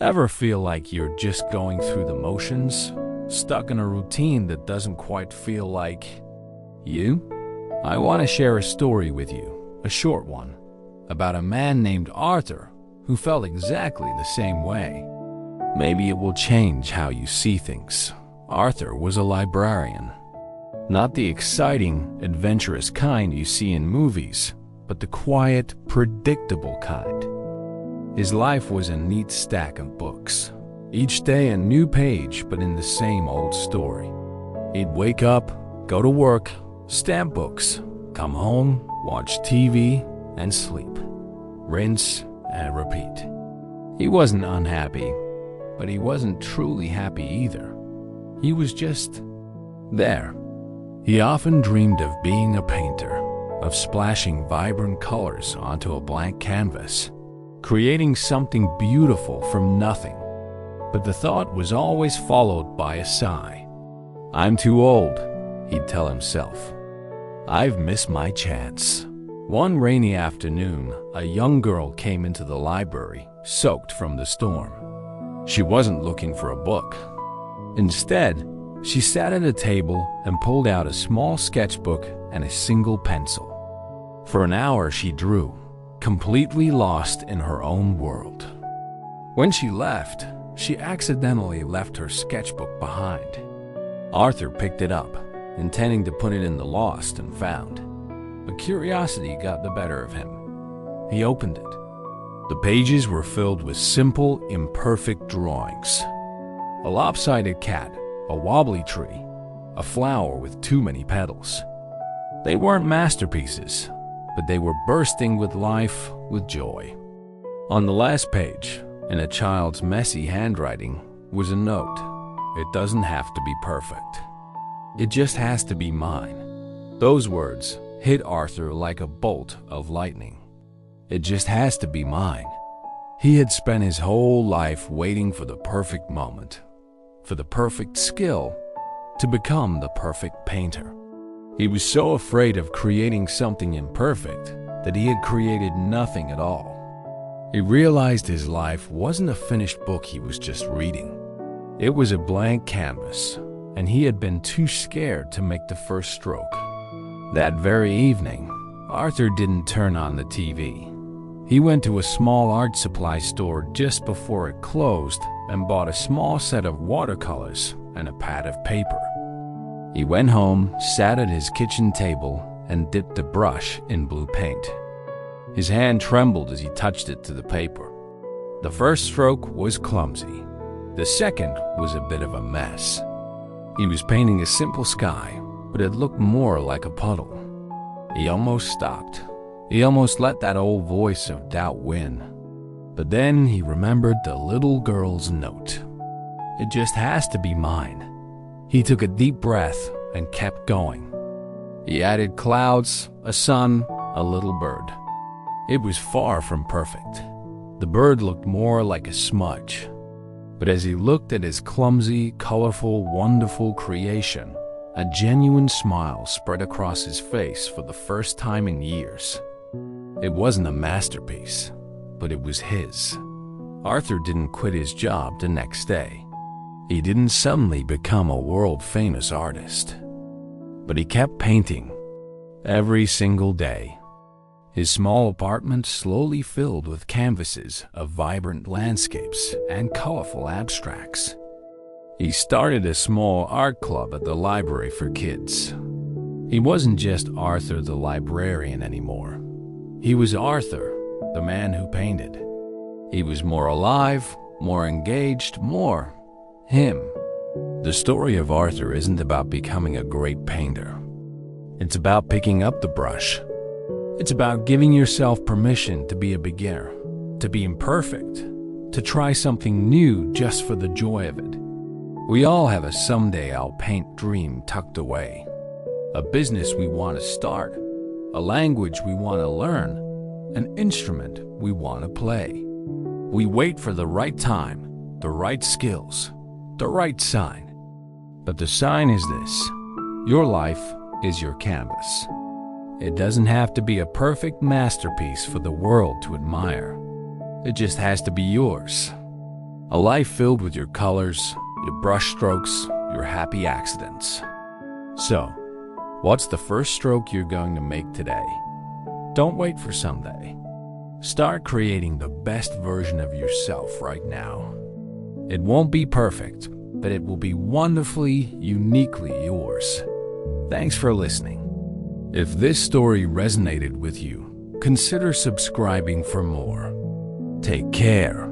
Ever feel like you're just going through the motions, stuck in a routine that doesn't quite feel like you? I want to share a story with you, a short one, about a man named Arthur who felt exactly the same way. Maybe it will change how you see things. Arthur was a librarian. Not the exciting, adventurous kind you see in movies, but the quiet, predictable kind. His life was a neat stack of books. Each day a new page, but in the same old story. He'd wake up, go to work, stamp books, come home, watch TV, and sleep. Rinse and repeat. He wasn't unhappy, but he wasn't truly happy either. He was just there. He often dreamed of being a painter, of splashing vibrant colors onto a blank canvas, creating something beautiful from nothing. But the thought was always followed by a sigh. "I'm too old," he'd tell himself. "I've missed my chance." One rainy afternoon, a young girl came into the library, soaked from the storm. She wasn't looking for a book. Instead, she sat at a table and pulled out a small sketchbook and a single pencil. For an hour she drew, completely lost in her own world. When she left, she accidentally left her sketchbook behind. Arthur picked it up, intending to put it in the lost and found. But curiosity got the better of him. He opened it. The pages were filled with simple, imperfect drawings. A lopsided cat, a wobbly tree, a flower with too many petals. They weren't masterpieces, but they were bursting with life, with joy. On the last page, in a child's messy handwriting, was a note. "It doesn't have to be perfect. It just has to be mine." Those words hit Arthur like a bolt of lightning. It just has to be mine. He had spent his whole life waiting for the perfect moment, for the perfect skill, to become the perfect painter. He was so afraid of creating something imperfect that he had created nothing at all. He realized his life wasn't a finished book he was just reading. It was a blank canvas, and he had been too scared to make the first stroke. That very evening, Arthur didn't turn on the TV. He went to a small art supply store just before it closed and bought a small set of watercolors and a pad of paper. He went home, sat at his kitchen table, and dipped a brush in blue paint. His hand trembled as he touched it to the paper. The first stroke was clumsy. The second was a bit of a mess. He was painting a simple sky, but it looked more like a puddle. He almost stopped. He almost let that old voice of doubt win. But then he remembered the little girl's note. "It just has to be mine." He took a deep breath and kept going. He added clouds, a sun, a little bird. It was far from perfect. The bird looked more like a smudge. But as he looked at his clumsy, colorful, wonderful creation, a genuine smile spread across his face for the first time in years. It wasn't a masterpiece, but it was his. Arthur didn't quit his job the next day. He didn't suddenly become a world-famous artist. But he kept painting every single day. His small apartment slowly filled with canvases of vibrant landscapes and colorful abstracts. He started a small art club at the library for kids. He wasn't just Arthur the librarian anymore. He was Arthur, the man who painted. He was more alive, more engaged, more him. The story of Arthur isn't about becoming a great painter. It's about picking up the brush. It's about giving yourself permission to be a beginner, to be imperfect, to try something new just for the joy of it. We all have a someday I'll paint dream tucked away. A business we want to start, a language we want to learn, an instrument we want to play. We wait for the right time, the right skills, the right sign. But the sign is this: your life is your canvas. It doesn't have to be a perfect masterpiece for the world to admire. It just has to be yours. A life filled with your colors, your brushstrokes, your happy accidents. So, what's the first stroke you're going to make today? Don't wait for someday. Start creating the best version of yourself right now. It won't be perfect, but it will be wonderfully, uniquely yours. Thanks for listening. If this story resonated with you, consider subscribing for more. Take care.